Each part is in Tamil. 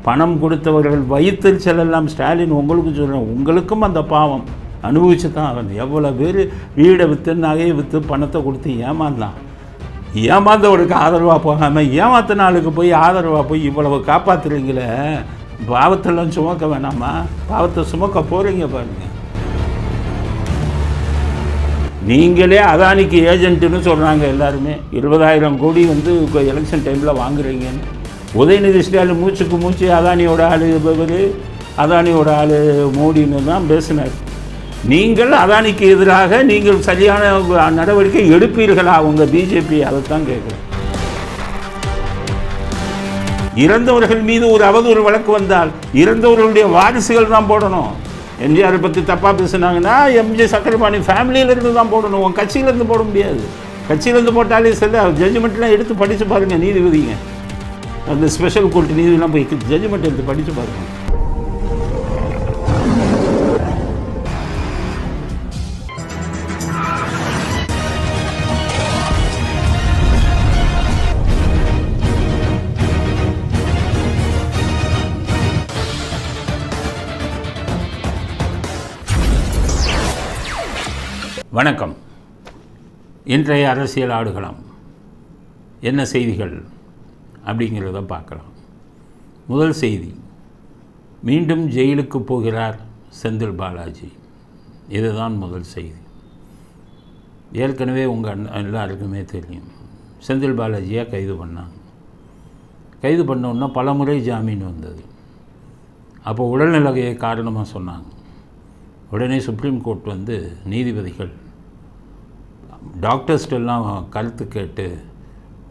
பணம் கொடுத்தவர்கள் வயிற்றுச்சல் எல்லாம் ஸ்டாலின் உங்களுக்கு சொல்கிறேன், உங்களுக்கும் அந்த பாவம் அனுபவிச்சு தான் ஆகணும். எவ்வளோ பேர் வீடை விற்று நகையை விற்று பணத்தை கொடுத்து ஏமாந்தான். ஏமாந்தவனுக்கு ஆதரவாக போகாமல் ஏமாத்த நாளுக்கு போய் ஆதரவாக போய் இவ்வளவு காப்பாற்றுறீங்களே, பாவத்தெல்லாம் சுமக்க வேணாமா? பாவத்தை சுமக்க போகிறீங்க பாருங்கள். நீங்களே அதானிக்கு ஏஜென்ட்டுன்னு சொல்கிறாங்க எல்லாருமே. 20,000 கோடி வந்து இப்போ எலெக்ஷன் டைமில் வாங்குறீங்கன்னு. உதயநிதி ஸ்டாலின் மூச்சுக்கு மூச்சு அதானியோட ஆள் இவர், அதானியோட ஆள் மோடின்னு தான் பேசினார். நீங்கள் அதானிக்கு எதிராக நீங்கள் சரியான நடவடிக்கை எடுப்பீர்களா உங்கள் பிஜேபி? அதைத்தான் கேட்குறேன். இறந்தவர்கள் மீது ஒரு அவதூறு வழக்கு வந்தால் இறந்தவர்களுடைய வாரிசுகள் தான் போடணும். எம்ஜிஆரை பற்றி தப்பாக பேசுனாங்கன்னா எம்ஜி சக்கரபாணி ஃபேமிலியிலேருந்து தான் போடணும். உங்கள் கட்சியிலேருந்து போட முடியாது. கட்சியிலேருந்து போட்டாலே சரி. ஜட்ஜ்மெண்ட்லாம் எடுத்து படித்து பாருங்கள் நீதிபதிங்க. அந்த ஸ்பெஷல் கோர்ட் நீதிலாம் போய் ஜட்ஜ்மெண்ட் எடுத்து படித்து பாருங்கள். வணக்கம். இன்றைய அரசியல் ஆடுகளம் என்ன செய்திகள் அப்படிங்கிறத பார்க்கலாம். முதல் செய்தி, மீண்டும் ஜெயிலுக்கு போகிறார் செந்தில் பாலாஜி. இதுதான் முதல் செய்தி. ஏற்கனவே உங்கள் எல்லாருக்குமே தெரியும், செந்தில் பாலாஜியை கைது பண்ணாங்க. கைது பண்ணோன்னா பல முறை ஜாமீன் வந்தது. அப்போ உடல்நிலையை காரணமாக சொன்னாங்க. உடனே சுப்ரீம் கோர்ட் வந்து நீதிபதிகள் டாக்டர்ஸ்டெல்லாம் கருத்து கேட்டு,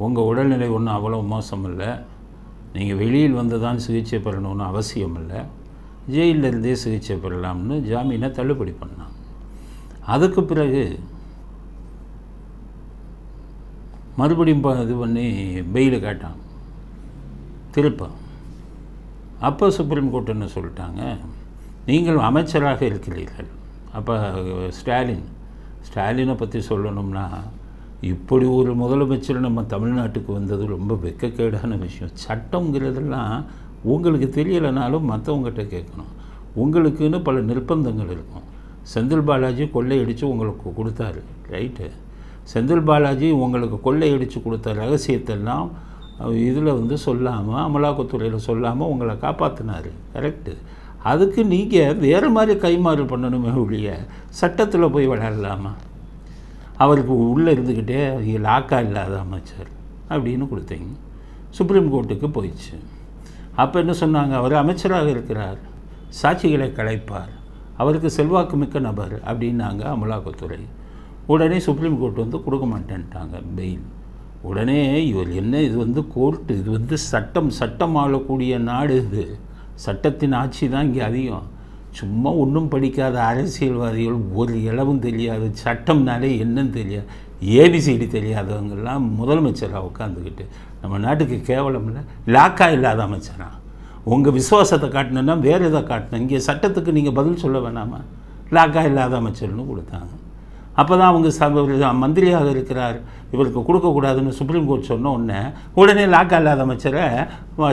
உங்கள் உடல்நிலை ஒன்றும் அவ்வளோ மோசம் இல்லை, நீங்கள் வெளியில் வந்து தான் சிகிச்சை பெறணும்னு அவசியம் இல்லை, ஜெயிலிருந்தே சிகிச்சை பெறலாம்னு ஜாமீனை தள்ளுபடி பண்ணாங்க. அதுக்கு பிறகு மறுபடியும் இது பண்ணி பெயிலு கேட்டாங்க திருப்ப. அப்போ சுப்ரீம் கோர்ட் என்ன சொல்லிட்டாங்க, நீங்கள் அமைச்சராக இருக்கிறீர்கள். அப்போ ஸ்டாலினை பற்றி சொல்லணும்னா, இப்படி ஒரு முதலமைச்சர் நம்ம தமிழ்நாட்டுக்கு வந்தது ரொம்ப வெட்கக்கேடான விஷயம். சட்டங்கிறதெல்லாம் உங்களுக்கு தெரியலைனாலும் மற்றவங்ககிட்ட கேட்கணும். உங்களுக்குன்னு பல நிர்பந்தங்கள் இருக்கும். செந்தில் பாலாஜி கொள்ளையடித்து உங்களுக்கு கொடுத்தாரு, ரைட்டு. செந்தில் பாலாஜி உங்களுக்கு கொள்ளையடித்து கொடுத்த ரகசியத்தெல்லாம் இதில் வந்து சொல்லாமல், அமலாக்கத்துறையில் சொல்லாமல் உங்களை காப்பாற்றினார், கரெக்டு. அதுக்கு நீங்கள் வேறு மாதிரி கைமாறு பண்ணணுமே ஒழிய சட்டத்தில் போய் விளையாடலாமா? அவருக்கு உள்ளே இருந்துக்கிட்டே லாக்கா இல்லாத அமைச்சர் அப்படின்னு கொடுத்தீங்க. சுப்ரீம் கோர்ட்டுக்கு போயிடுச்சு. அப்போ என்ன சொன்னாங்க, அவர் அமைச்சராக இருக்கிறார், சாட்சிகளை கலைப்பார், அவருக்கு செல்வாக்கு மிக்க நபர் அப்படின்னாங்க அமலாக்கத்துறை. உடனே சுப்ரீம் கோர்ட் வந்து கொடுக்க மாட்டேன்ட்டாங்க பெயில். உடனே இவர் என்ன, இது வந்து கோர்ட்டு, இது வந்து சட்டம் ஆளக்கூடிய நாடு, இது சட்டத்தின் ஆட்சி தான் இங்கே அதிகம். சும்மா ஒன்றும் படிக்காத அரசியல்வாதிகள், ஒரு இளவும் தெரியாது, சட்டம்னாலே என்னன்னு தெரியாது, ஏபிசிடி தெரியாதவங்கெல்லாம் முதலமைச்சராக உட்காந்துக்கிட்டு நம்ம நாட்டுக்கு கேவலம் இல்லை. லாக்கா இல்லாத அமைச்சரா? உங்கள் விசுவாசத்தை காட்டணுன்னா வேறு எதை காட்டணும்? இங்கே சட்டத்துக்கு நீங்கள் பதில் சொல்ல வேணாமா? லாக்கா இல்லாத அமைச்சர்னு கொடுத்தாங்க. அப்போ தான் அவங்க மந்திரியாக இருக்கிறார், இவருக்கு கொடுக்கக்கூடாதுன்னு சுப்ரீம் கோர்ட் சொன்ன உடனே லாக்கா இல்லாத அமைச்சரை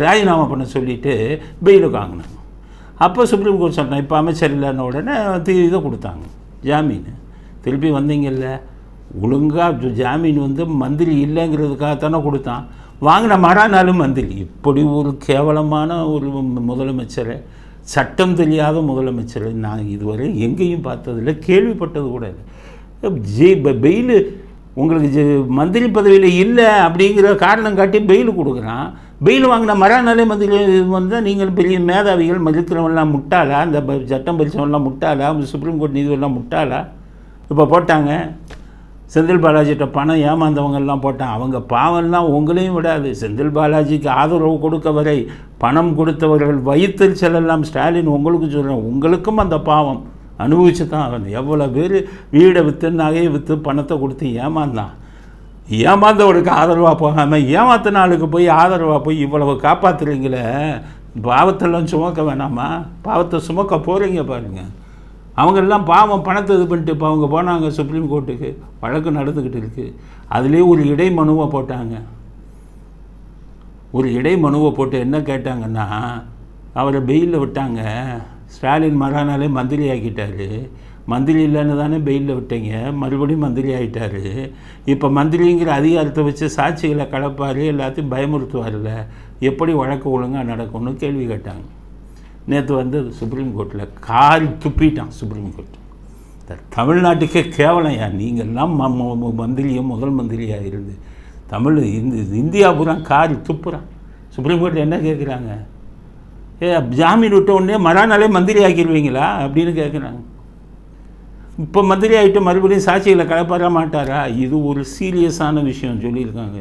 ராஜினாமா பண்ண சொல்லிவிட்டு பெயிலுக்கு வாங்கினாங்க. அப்போ சுப்ரீம் கோர்ட் சொன்னேன், இப்போ அமைச்சர் இல்லைன்ன உடனே இதை கொடுத்தாங்க, ஜாமீன். திருப்பி வந்தீங்கல்ல, ஒழுங்காக ஜாமீன் வந்து மந்திரி இல்லைங்கிறதுக்காகத்தானே கொடுத்தான். வாங்கின மறாநாளும் மந்திரி. இப்படி ஒரு கேவலமான ஒரு முதலமைச்சரை, சட்டம் தெரியாத முதலமைச்சரை நான் இதுவரை எங்கேயும் பார்த்ததில்லை, கேள்விப்பட்டது கூட இல்லை. பெயிலு உங்களுக்கு மந்திரி பதவியில் இல்லை அப்படிங்கிற காரணம் காட்டி பெயில் கொடுக்குறான். பெயில் வாங்கின மறுநாளே மந்திரி வந்தால் நீங்கள் பெரிய மேதாவிகள் மதிக்கிறவங்களாம் முட்டாளா? அந்த சட்டம் பரிசவெல்லாம் முட்டாளா? சுப்ரீம் கோர்ட் நீதிவெல்லாம் முட்டாளா? இப்போ போட்டாங்க செந்தில் பாலாஜிகிட்ட பணம் ஏமாந்தவங்கெல்லாம் போட்டான். அவங்க பாவம்லாம் உங்களையும் விடாது. செந்தில் பாலாஜிக்கு ஆதரவு கொடுக்க வரை பணம் கொடுத்தவர்கள் வயிற்றுச்சல் எல்லாம் ஸ்டாலின் உங்களுக்கு சொல்கிறேன், உங்களுக்கும் அந்த பாவம் அனுபவிச்சு தான் ஆகணும். எவ்வளோ பேர் வீடை விற்று நகையை விற்று பணத்தை கொடுத்து ஏமாந்தான். ஏமாந்தவனுக்கு ஆதரவாக போகாமல் ஏமாத்த நாளுக்கு போய் ஆதரவாக போய் இவ்வளவு காப்பாற்றுறீங்களே, பாவத்தெல்லாம் சுமக்க வேணாமா? பாவத்தை சுமக்க போகிறீங்க பாருங்கள். அவங்கெல்லாம் பாவம் பணத்தை இது பண்ணிட்டு இப்போ அவங்க போனாங்க சுப்ரீம் கோர்ட்டுக்கு, வழக்கு நடந்துக்கிட்டு இருக்குது. அதுலேயே ஒரு இடை மனுவை போட்டாங்க. ஒரு இடை மனுவை போட்டு என்ன கேட்டாங்கன்னா, அவரை பெயிலில் விட்டாங்க. ஸ்டாலின் மறுநாளே மந்திரி ஆக்கிட்டார். மந்திரி இல்லைன்னு தானே பெயிலில் விட்டீங்க, மறுபடியும் மந்திரி ஆகிட்டார். இப்போ மந்திரிங்கிற அதிகாரத்தை வச்சு சாட்சிகளை கலப்பார், எல்லாத்தையும் பயமுறுத்துவார்ல, எப்படி வழக்கு ஒழுங்காக நடக்கும்னு கேள்வி கேட்டாங்க. நேற்று வந்து சுப்ரீம் கோர்ட்டில் காரி துப்பிட்டான் சுப்ரீம் கோர்ட். தமிழ்நாட்டுக்கே கேவலையா, நீங்கள்லாம் மந்திரியும் முதல் மந்திரியாக இருந்து இந்தியா பூரா காரி துப்புறான். சுப்ரீம் கோர்ட்டில் என்ன கேட்குறாங்க? ஜாமீன் விட்ட உடனே மறுநாளே மந்திரி ஆக்கிடுவீங்களா அப்படின்னு கேட்குறாங்க. இப்போ மந்திரி ஆகிட்டு மறுபடியும் சாட்சிகளை கலப்பற மாட்டாரா? இது ஒரு சீரியஸான விஷயம் சொல்லியிருக்காங்க.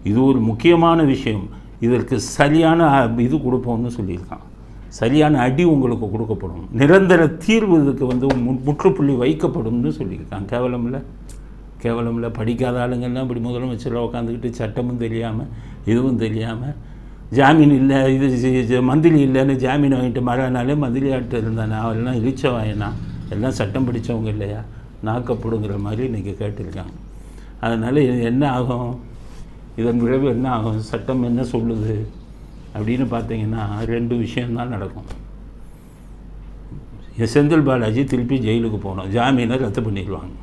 இது ஒரு முக்கியமான விஷயம். இதற்கு சரியான இது கொடுப்போம்னு சொல்லியிருக்கான். சரியான அடி உங்களுக்கு கொடுக்கப்படும், நிரந்தர தீர்வு இதுக்கு வந்து முற்றுப்புள்ளி வைக்கப்படும்னு சொல்லியிருக்காங்க. கேவலமில்ல. படிக்காத ஆளுங்கள்லாம் இப்படி முதலமைச்சராக உட்காந்துக்கிட்டு சட்டமும் தெரியாமல் இதுவும் தெரியாமல் ஜாமீன் இல்லை, இது மந்திரி இல்லைன்னு ஜாமீன் வாங்கிட்டு மறுநாளே மந்திரி ஆகிட்டு இருந்தானே, அவெல்லாம் இழிச்சவாயனா, எல்லாம் சட்டம் படித்தவங்க இல்லையா, நாக்கப்படுங்கிற மாதிரி இன்றைக்கி கேட்டிருக்காங்க. அதனால் இது என்ன ஆகும், இதன் விளைவு என்ன ஆகும், சட்டம் என்ன சொல்லுது அப்படின்னு பார்த்தீங்கன்னா 2 விஷயந்தான் நடக்கும். செந்தில் பாலாஜி திருப்பி ஜெயிலுக்கு போகணும், ஜாமீனை ரத்து பண்ணிடுவாங்க,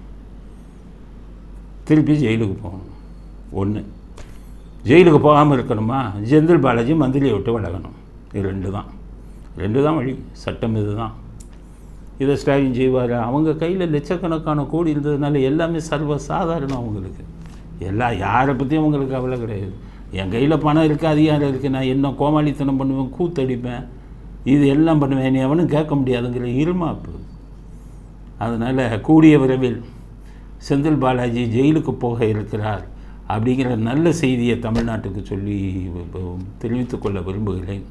திருப்பி ஜெயிலுக்கு போகணும். 1 ஜெயிலுக்கு போகாமல் இருக்கணுமா, செந்தில் பாலாஜி மந்திரியை விட்டு விலகணும். இது 2 தான் வழி. சட்டம் இது தான். இதை ஸ்டாலின் செய்வார். அவங்க கையில் லட்சக்கணக்கான கோடி இருந்ததுனால எல்லாமே சர்வ சாதாரணம். அவங்களுக்கு யாரை பற்றியும் அவங்களுக்கு கவலை கிடையாது. என் கையில் பணம் இருக்குது, அதிகாரம் இருக்குது, நான் என்ன கோமாளித்தனம் பண்ணுவேன், கூத்தடிப்பேன், இது எல்லாம் பண்ணுவேன், நீ எவனும் கேட்க முடியாதுங்கிற இருமாப்பு. அதனால் கூடிய விரைவில் செந்தில் பாலாஜி ஜெயிலுக்கு போக இருக்கிறார் அப்படிங்கிற நல்ல செய்தியை தமிழ்நாட்டுக்கு சொல்லி தெரிவித்துக்கொள்ள விரும்புகிறேன்.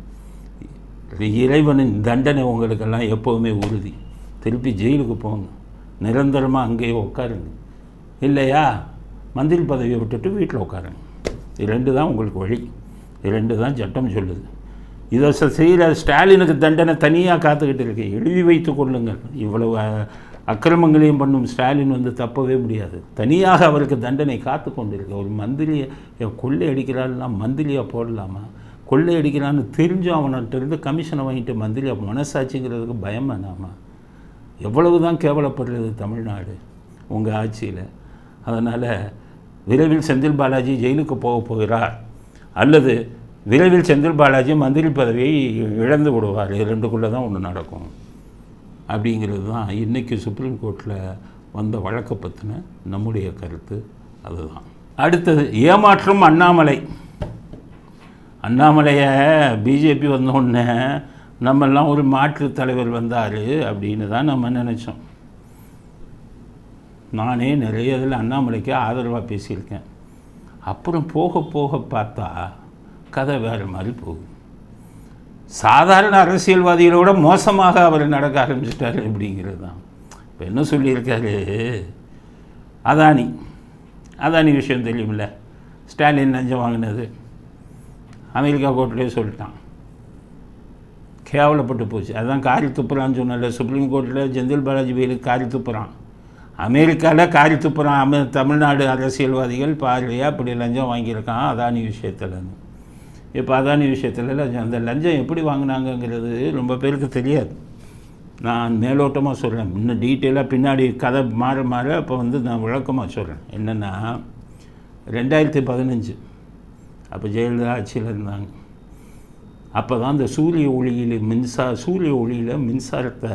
இறைவனின் தண்டனை உங்களுக்கெல்லாம் எப்போவுமே உறுதி. திருப்பி ஜெயிலுக்கு போங்க, நிரந்தரமாக அங்கேயே உட்காருங்க, இல்லையா மந்திரி பதவியை விட்டுட்டு வீட்டில் உட்காருங்க. இது 2 தான் உங்களுக்கு வழி. இது 2 தான் சட்டம் சொல்லுது. இதை செய்கிற ஸ்டாலினுக்கு தண்டனை தனியாக காத்துக்கிட்டு இருக்கு. எழுதி வைத்து கொள்ளுங்கள். இவ்வளவு அக்கிரமங்களையும் பண்ணும் ஸ்டாலின் வந்து தப்பவே முடியாது. தனியாக அவருக்கு தண்டனை காத்து கொண்டு இருக்கு. ஒரு மந்திரியை கொள்ளை அடிக்கிறான்னா மந்திரியாக போடலாமா? கொள்ளை அடிக்கிறான்னு தெரிஞ்சும் அவன்கிட்ட கமிஷனை வாங்கிட்டு மந்திரியாக மனசாட்சிங்கிறதுக்கு பயம் வேணாமா? எவ்வளவு தான் கேவலப்படுறது தமிழ்நாடு உங்கள் ஆட்சியில். அதனால் விரைவில் செந்தில் பாலாஜி ஜெயிலுக்கு போகிறார், அல்லது விரைவில் செந்தில் பாலாஜி மந்திரி பதவியை இழந்து விடுவார். 2க்குள்ளே தான் ஒன்று நடக்கும் அப்படிங்கிறது தான் இன்றைக்கி சுப்ரீம் கோர்ட்டில் வந்த வழக்கை பற்றின நம்முடைய கருத்து. அதுதான். அடுத்தது ஏமாற்றம் அண்ணாமலையை பிஜேபி வந்தோடனே நம்மெல்லாம் ஒரு மாற்றுத் தலைவர் வந்தார் அப்படின்னு தான் நம்ம நினச்சோம். நானே நிறைய இதில் அண்ணாமலைக்கு ஆதரவாக பேசியிருக்கேன். அப்புறம் போக போக பார்த்தா கதை வேறு மாதிரி போகுது. சாதாரண அரசியல்வாதிகளோட மோசமாக அவர் நடக்க ஆரம்பிச்சிட்டார் அப்படிங்கிறது தான். இப்போ என்ன சொல்லியிருக்காரு, அதானி விஷயம் தெரியுமில்ல, ஸ்டாலின் லஞ்சம் வாங்கினது அமெரிக்கா கோர்ட்லேயே சொல்லிட்டான். கேவலப்பட்டு போச்சு. அதுதான் காரி துப்புறான்னு சொன்னால, சுப்ரீம் கோர்ட்டில் செந்தில் பாலாஜி பெயிலுக்கு காரி துப்புறான், அமெரிக்காவில் காரி துப்புறான். தமிழ்நாடு அரசியல்வாதிகள் பார்வையாக இப்படி லஞ்சம் வாங்கியிருக்கான் அதானி விஷயத்தில்னு. இப்போ அதானி விஷயத்தில் லஞ்சம், அந்த லஞ்சம் எப்படி வாங்கினாங்கங்கிறது ரொம்ப பேருக்கு தெரியாது. நான் மேலோட்டமாக சொல்கிறேன், இன்னும் டீட்டெயிலாக பின்னாடி கதை மாற இப்போ வந்து நான் விளக்கமாக சொல்கிறேன். என்னென்னா 2015 அப்போ ஜெயலலிதா ஆட்சியில் இருந்தாங்க. அப்போ தான் இந்த சூரிய ஒளியில் மின்சாரத்தை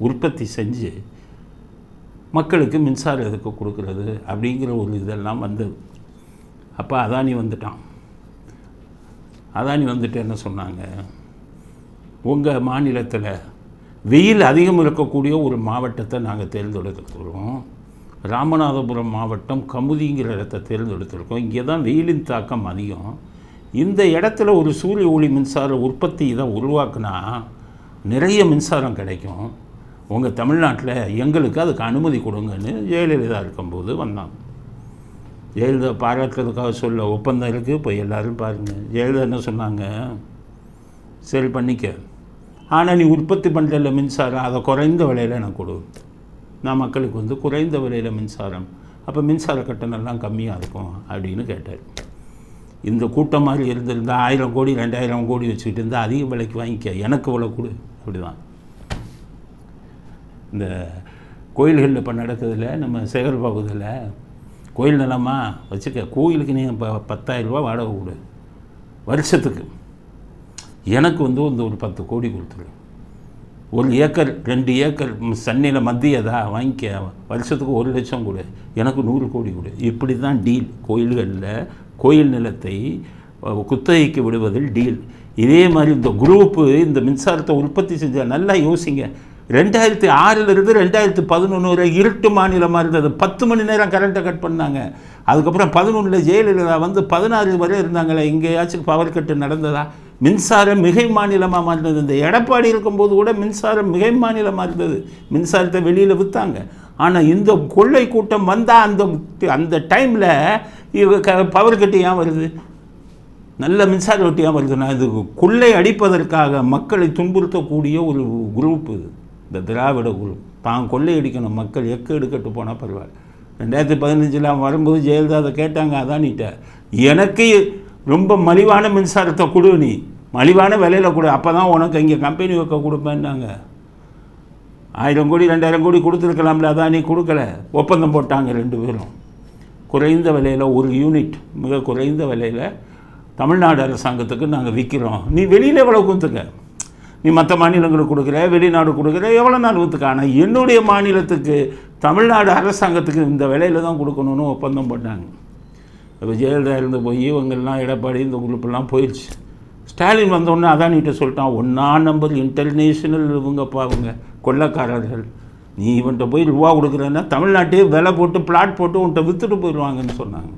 உற்பத்தி செஞ்சு மக்களுக்கு மின்சாரம் எதுக்கு கொடுக்குறது அப்படிங்கிற ஒரு இதெல்லாம் வந்தது. அப்போ அதானி வந்துட்டு என்ன சொன்னாங்க, உங்கள் மாநிலத்தில் வெயில் அதிகம் இருக்கக்கூடிய ஒரு மாவட்டத்தை நாங்கள் தேர்ந்தெடுத்துருக்கோம், ராமநாதபுரம் மாவட்டம் கமுதிங்கிற இடத்த தேர்ந்தெடுத்துருக்கோம், இங்கே தான் வெயிலின் தாக்கம் அதிகம், இந்த இடத்துல ஒரு சூரிய ஒளி மின்சார உற்பத்தி இதை உருவாக்குனா நிறைய மின்சாரம் கிடைக்கும், உங்கள் தமிழ்நாட்டில் எங்களுக்கு அதுக்கு அனுமதி கொடுங்கன்னு ஜெயலலிதா இருக்கும்போது வந்தாங்க. ஜெயலலிதா பாராட்டுறதுக்காக சொல்ல ஒப்பந்தம் இருக்குது. இப்போ எல்லோரும் பாருங்கள், ஜெயலலிதா என்ன சொன்னாங்க, சரி பண்ணிக்க, ஆனால் நீ உற்பத்தி பண்ணுறல மின்சாரம் அதை குறைந்த விலையில் எனக்கு கொடு, நான் மக்களுக்கு வந்து குறைந்த விலையில் மின்சாரம், அப்போ மின்சார கட்டணம்லாம் கம்மியாக இருக்கும் அப்படின்னு கேட்டார். இந்த கூட்டம் மாதிரி இருந்திருந்தால் 1000 கோடி 2000 கோடி வச்சுக்கிட்டு இருந்தால் அதிக விலைக்கு வாங்கிக்க, எனக்கு இவ்வளோ கொடு. அப்படி தான் இந்த கோயில்களில் இப்போ நடக்கிறதுல நம்ம சேகர் பாபுதில் கோயில் நிலமா வச்சுக்க, கோயிலுக்கு நீ இப்போ 10,000 ரூபா வாடகை கொடு வருஷத்துக்கு, எனக்கு வந்து ஒரு 10 கோடி கொடுத்துரு, 1 ஏக்கர் 2 ஏக்கர் சென்னையில் மத்தியதா வாங்கிக்க, வருஷத்துக்கு 1 லட்சம் கொடு, எனக்கு 100 கோடி கொடு. இப்படி தான் டீல் கோயில்களில், கோயில் நிலத்தை குத்தகைக்கு விடுவதில் டீல். இதே மாதிரி இந்த குரூப்பு இந்த மின்சாரத்தை உற்பத்தி செஞ்சால் நல்லா யோசிங்க. 2006 2011 வரை இருட்டு மாநிலமாக இருந்தது. 10 மணி நேரம் கரண்ட்டை கட் பண்ணாங்க. அதுக்கப்புறம் 11 ஜெயலலிதா வந்து 16 வரை இருந்தாங்களே, எங்கேயாச்சும் பவர் கட்டு நடந்ததா? மின்சாரம் மிகை மாநிலமாக மாறினது. இந்த எடப்பாடி இருக்கும்போது கூட மின்சாரம் மிகை மாநிலமாக இருந்தது. மின்சாரத்தை வெளியில் விற்றாங்க. ஆனால் இந்த கொள்ளை கூட்டம் வந்தால் அந்த டைமில் பவர் கட்டு ஏன் வருது? நல்ல மின்சார வெட்டி ஏன் வருதுன்னா, இது கொள்ளை அடிப்பதற்காக மக்களை துன்புறுத்தக்கூடிய ஒரு குரூப் இது, இந்த திராவிட குரூப். தான் கொள்ளை அடிக்கணும், மக்கள் எக்கு எடுக்கட்டு போனால் பரவாயில்ல. 2015 வரும்போது ஜெயலலிதா அதை கேட்டாங்க அதானிட்ட, எனக்கு ரொம்ப மலிவான மின்சாரத்தை கொடு, நீ மலிவான விலையில் கொடு, அப்போ தான் உனக்கு இங்கே கம்பெனி வைக்க கொடுப்பேன்னாங்க. 1000 கோடி 2000 கோடி கொடுத்துருக்கலாம்ல, அதானி கொடுக்கல. ஒப்பந்தம் போட்டாங்க 2 பேரும். குறைந்த விலையில் ஒரு யூனிட், மிக குறைந்த விலையில் தமிழ்நாடு அரசாங்கத்துக்கு நாங்கள் விற்கிறோம், நீ வெளியில் எவ்வளோ கொடுத்துக்க, நீ மற்ற மாநிலங்களுக்கு கொடுக்குற, வெளிநாடு கொடுக்குற, எவ்வளோ நாள் கொடுத்துக்க, ஆனால் என்னுடைய மாநிலத்துக்கு தமிழ்நாடு அரசாங்கத்துக்கு இந்த விலையில் தான் கொடுக்கணும்னு ஒப்பந்தம் போட்டாங்க. இப்போ ஜெயலலிதா இருந்து போய் இவங்கெல்லாம் எடப்பாடி இந்த குரூப்பெல்லாம் போயிடுச்சு. ஸ்டாலின் வந்தோடனே அதானிட்ட சொல்லிட்டான், 1ஆம் நம்பர் இன்டர்நேஷ்னல் இவங்கப்பா, அவங்க கொள்ளக்காரர்கள், நீ இவன்கிட்ட போய் ரூபா கொடுக்குறேன்னா தமிழ்நாட்டையே விலை போட்டு பிளாட் போட்டு உன்கிட்ட விற்றுட்டு போயிடுவாங்கன்னு சொன்னாங்க.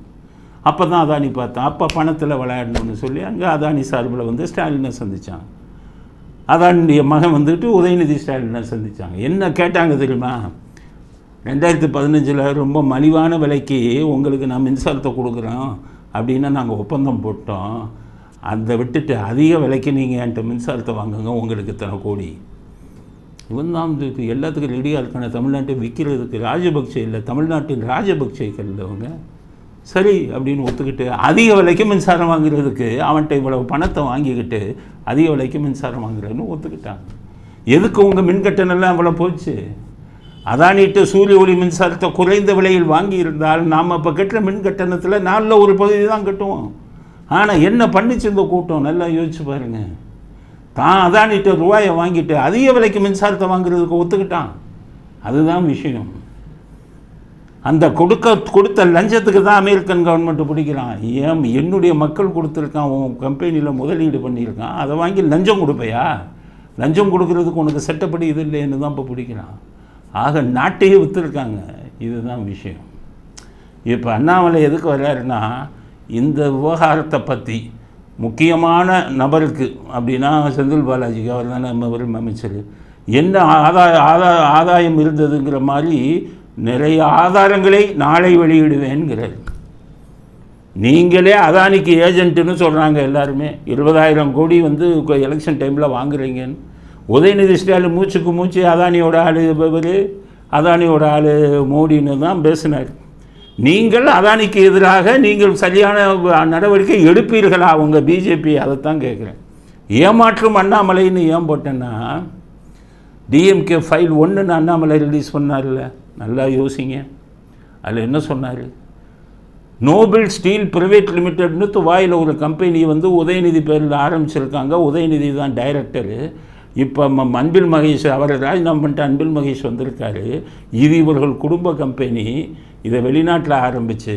அப்போ தான் அதானி பார்த்தேன், அப்போ பணத்தில் விளையாடணும்னு சொல்லி அங்கே அதானி சார்பில் வந்து ஸ்டாலினை சந்தித்தான். அதானிய மகன் வந்துட்டு உதயநிதி ஸ்டாலினை சந்தித்தாங்க. என்ன கேட்டாங்க தெரியுமா? 2015 ரொம்ப மலிவான விலைக்கு உங்களுக்கு நான் மின்சாரத்தை கொடுக்குறோம் அப்படின்னு நாங்கள் ஒப்பந்தம் போட்டோம், அதை விட்டுட்டு அதிக விலைக்கு நீங்கள் என்கிட்ட மின்சாரத்தை வாங்குங்க, உங்களுக்கு இத்தனை கோடி. இவன் தான் வந்து எல்லாத்துக்கும் ரெடியாக இருக்கான தமிழ்நாட்டை விற்கிறதுக்கு. ராஜபக்சே இல்லை, தமிழ்நாட்டின் ராஜபக்சேக்கள் அவங்க சரி அப்படின்னு ஒத்துக்கிட்டு அதிக விலைக்கு மின்சாரம் வாங்குறதுக்கு அவன்கிட்ட இவ்வளவு பணத்தை வாங்கிக்கிட்டு அதிக விலைக்கு மின்சாரம் வாங்குறதுன்னு ஒத்துக்கிட்டாங்க. எதுக்கு உங்கள் மின்கட்டணம்லாம் இவ்வளோ போச்சு? அதானிட்டு சூரிய ஒளி மின்சாரத்தை குறைந்த விலையில் வாங்கியிருந்தால் நாம் இப்போ கட்டுற மின்கட்டணத்தில் 4ல் ஒரு பகுதி தான் கட்டுவோம். ஆனால் என்ன பண்ணிச்சு இந்த கூட்டம்? நல்லா யோசிச்சு பாருங்கள். தான் அதானிட்டு ரூபாயை வாங்கிட்டு அதிக விலைக்கு மின்சாரத்தை வாங்குறதுக்கு ஒத்துக்கிட்டான். அதுதான் விஷயம். அந்த கொடுத்த லஞ்சத்துக்கு தான் அமெரிக்கன் கவர்மெண்ட்டு பிடிக்கிறான். ஏன் என்னுடைய மக்கள் கொடுத்துருக்கான், உன் கம்பெனியில் முதலீடு பண்ணியிருக்கான், அதை வாங்கி லஞ்சம் கொடுப்பையா? லஞ்சம் கொடுக்கறதுக்கு உனக்கு சட்டப்படி இது இல்லைன்னு தான் இப்போ பிடிக்கிறான். ஆக நாட்டையே விற்றுருக்காங்க. இதுதான் விஷயம். இப்போ அண்ணாமலை எதுக்கு வர்றாருன்னா, இந்த விவகாரத்தை பற்றி முக்கியமான நபருக்கு அப்படின்னா செந்தில் பாலாஜிக்கு, அவர் தானே அமைச்சர், என்ன ஆதாயம் இருந்ததுங்கிற மாதிரி நிறைய ஆதாரங்களை நாளை வெளியிடுவேன்கிறார். நீங்களே அதானிக்கு ஏஜென்ட்டுன்னு சொல்கிறாங்க எல்லாருமே. 20,000 கோடி வந்து எலெக்ஷன் டைமில் வாங்குறீங்கன்னு. உதயநிதி ஸ்டாலின் மூச்சுக்கு மூச்சு அதானியோட ஆள் இவர், அதானியோட ஆள் மோடின்னு தான் பேசினார். நீங்கள் அதானிக்கு எதிராக நீங்கள் சரியான நடவடிக்கை எடுப்பீர்களா உங்கள் பிஜேபி? அதைத்தான் கேட்குறேன். ஏமாற்றும் அண்ணாமலைன்னு ஏன் போட்டேன்னா, டிஎம்கே ஃபைல் 1ன்னு அண்ணாமலை ரிலீஸ் பண்ணார்ல, நல்லா யோசிங்க. அதில் என்ன சொன்னார்? நோபல் ஸ்டீல் பிரைவேட் லிமிட்டட்னு துபாயில் ஒரு கம்பெனி வந்து உதயநிதி பேரில் ஆரம்பிச்சிருக்காங்க. உதயநிதி தான் டைரக்டரு. இப்போ அன்பில் மகேஷ் அவரை ராஜினாமா பண்ணிட்டு அன்பில் மகேஷ் வந்திருக்காரு. இது இவர்கள் குடும்ப கம்பெனி. இதை வெளிநாட்டில் ஆரம்பித்து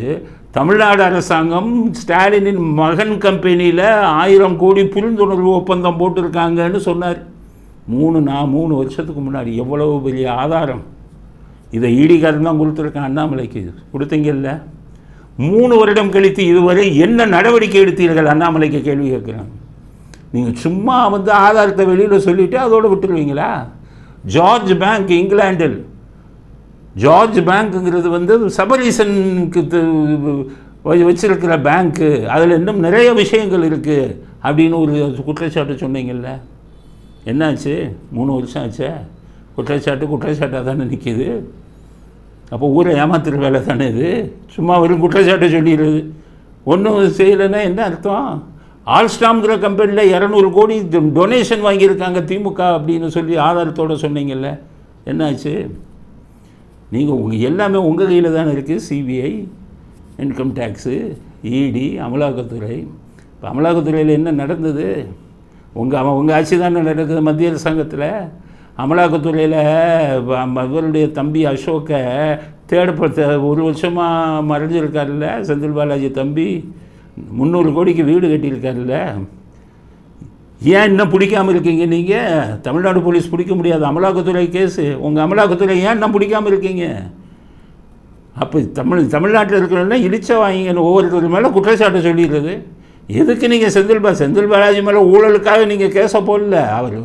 தமிழ்நாடு அரசாங்கம் ஸ்டாலினின் மகன் கம்பெனியில் 1000 கோடி புரிந்துணர்வு ஒப்பந்தம் போட்டிருக்காங்கன்னு சொன்னார். 3 வருஷத்துக்கு முன்னாடி. எவ்வளவு பெரிய ஆதாரம்! இதை ஈடிகாரன் தான் கொடுத்துருக்கான் அண்ணாமலைக்கு. கொடுத்தீங்கல்ல. 3 வருடம் கழித்து இதுவரை என்ன நடவடிக்கை எடுத்தீர்கள்? அண்ணாமலைக்கு கேள்வி கேட்குறாங்க. நீங்கள் சும்மா வந்து ஆதாரத்தை வெளியில் சொல்லிவிட்டு அதோடு விட்டுருவீங்களா? ஜார்ஜ் பேங்க் இங்கிலாண்டில், ஜார்ஜ் பேங்க்குங்கிறது வந்து சபரீசனுக்கு வச்சிருக்கிற பேங்க்கு, அதில் இன்னும் நிறைய விஷயங்கள் இருக்குது அப்படின்னு ஒரு குற்றச்சாட்டு சொன்னீங்கல்ல. என்னாச்சு? 3 வருஷம் ஆச்சே. குற்றச்சாட்டாக தானே நிற்கிது. அப்போ ஊரை ஏமாத்துற வேலை தானே இது. சும்மா வெறும் குற்றச்சாட்டை சொல்லிடுறது. ஒன்றும் செய்யலைன்னா என்ன அர்த்தம்? ஆல்ஸ்டாம்ங்கிற கம்பெனியில் 200 கோடி டொனேஷன் வாங்கியிருக்காங்க திமுக அப்படின்னு சொல்லி ஆதாரத்தோடு சொன்னீங்கல்ல, என்னாச்சு? நீங்கள் எல்லாமே உங்கள் கையில் தானே இருக்குது. சிபிஐ, இன்கம் டேக்ஸு, இடி, அமலாக்கத்துறை. இப்போ அமலாக்கத்துறையில் என்ன நடந்தது? உங்கள் ஆட்சி தானே நடக்குது மத்திய அரசாங்கத்தில். அமலாக்கத்துறையில் இவருடைய தம்பி அசோக்கை தேடப்பட்ட 1 வருஷமாக மறைஞ்சிருக்காருல்ல, செந்தில் பாலாஜி தம்பி. 300 கோடிக்கு வீடு கட்டியிருக்காருல்ல. ஏன் இன்னும் பிடிக்காமல் இருக்கீங்க நீங்கள்? தமிழ்நாடு போலீஸ் பிடிக்க முடியாது, அமலாக்கத்துறை கேஸு. உங்கள் அமலாக்கத்துறை ஏன் இன்னும் பிடிக்காமல் இருக்கீங்க? அப்போ தமிழ்நாட்டில் இருக்கிறவங்க இழிச்சா வாங்கிங்கன்னு ஒவ்வொருத்தர் மேலே குற்றச்சாட்டு சொல்லிடுறது. எதுக்கு நீங்கள் செந்தில் பாலாஜி மேலே ஊழலுக்காக நீங்கள் கேஸை போடல. அவர்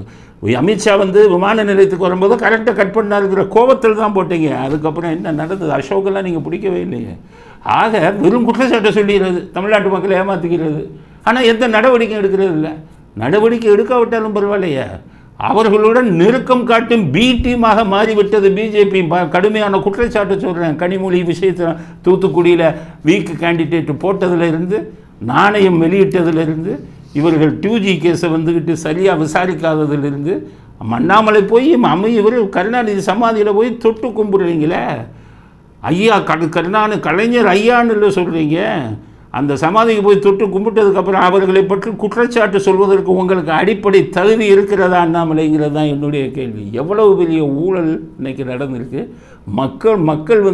அமித்ஷா விமான நிலையத்துக்கு வரும்போது கரெக்டாக கட் பண்ணாருங்கிற கோபத்தில் தான் போட்டீங்க. அதுக்கப்புறம் என்ன நடந்தது? அசோக்கெல்லாம் நீங்கள் பிடிக்கவே இல்லையே. ஆக வெறும் குற்றச்சாட்டை சொல்லிடுறது, தமிழ்நாட்டு மக்களை ஏமாற்றிக்கிறது. ஆனால் எந்த நடவடிக்கை எடுக்கிறது இல்லை. நடவடிக்கை எடுக்காவிட்டாலும் பரவாயில்லையே. அவர்களுடன் நெருக்கம் காட்டும் பி டீமாக மாறிவிட்டது பிஜேபி. கடுமையான குற்றச்சாட்டு சொல்கிறேன். கனிமொழி விஷயத்தில் தூத்துக்குடியில் வீக் கேண்டிடேட் போட்டதிலிருந்து, நாணயம் வெளியிட்டதிலிருந்து, இவர்கள் 2G கேஸை சரியாக விசாரிக்காததிலிருந்து, அண்ணாமலை போய் இவர் கருணாநிதி சமாதியில் போய் தொட்டு கும்பிடுறீங்களே. ஐயா கலைஞர் ஐயான்னு இல்லை சொல்கிறீங்க. அந்த சமாதிக்கு போய் தொட்டு கும்பிட்டதுக்கப்புறம் அவர்களை பற்றி குற்றச்சாட்டு சொல்வதற்கு உங்களுக்கு அடிப்படை தகுதி இருக்கிறதா அண்ணாமலைங்கிறது தான் என்னுடைய கேள்வி. எவ்வளவு பெரிய ஊழல் இன்றைக்கி நடந்திருக்கு. மக்கள்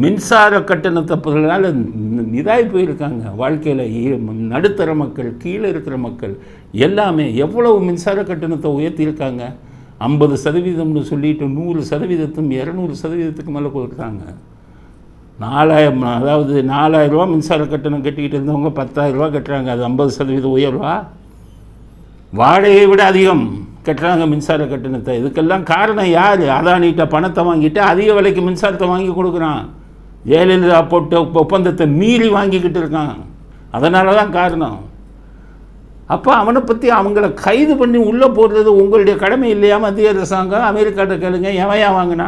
மின்சார கட்டணத்தப்பதனால இதாகி போயிருக்காங்க. வாழ்க்கையில் நடுத்தர மக்கள், கீழே இருக்கிற மக்கள் எல்லாமே எவ்வளவு மின்சார கட்டணத்தை உயர்த்தியிருக்காங்க. 50% சொல்லிட்டு 100%, 200% மேலே கொடுக்குறாங்க. 4000, அதாவது 4000 ரூபா மின்சார கட்டணம் கட்டிக்கிட்டு இருந்தவங்க 10,000 ரூபா கட்டுறாங்க. அது 50% உயர்வா? வாடகையை விட அதிகம் கட்டுறாங்க மின்சார கட்டணத்தை. இதுக்கெல்லாம் காரணம் யார்? அதானிகிட்ட பணத்தை வாங்கிட்டு அதிக விலைக்கு மின்சாரத்தை வாங்கி கொடுக்குறான். ஜெயலலிதா போட்ட ஒப்பந்தத்தை மீறி வாங்கிக்கிட்டு இருக்கான். அதனால தான் காரணம். அப்போ அவனை பற்றி அவங்கள கைது பண்ணி உள்ளே போடுறது உங்களுடைய கடமை இல்லையா? மத்திய அரசாங்கம் அமெரிக்காட்ட கேளுங்க, எவன் வாங்கினா?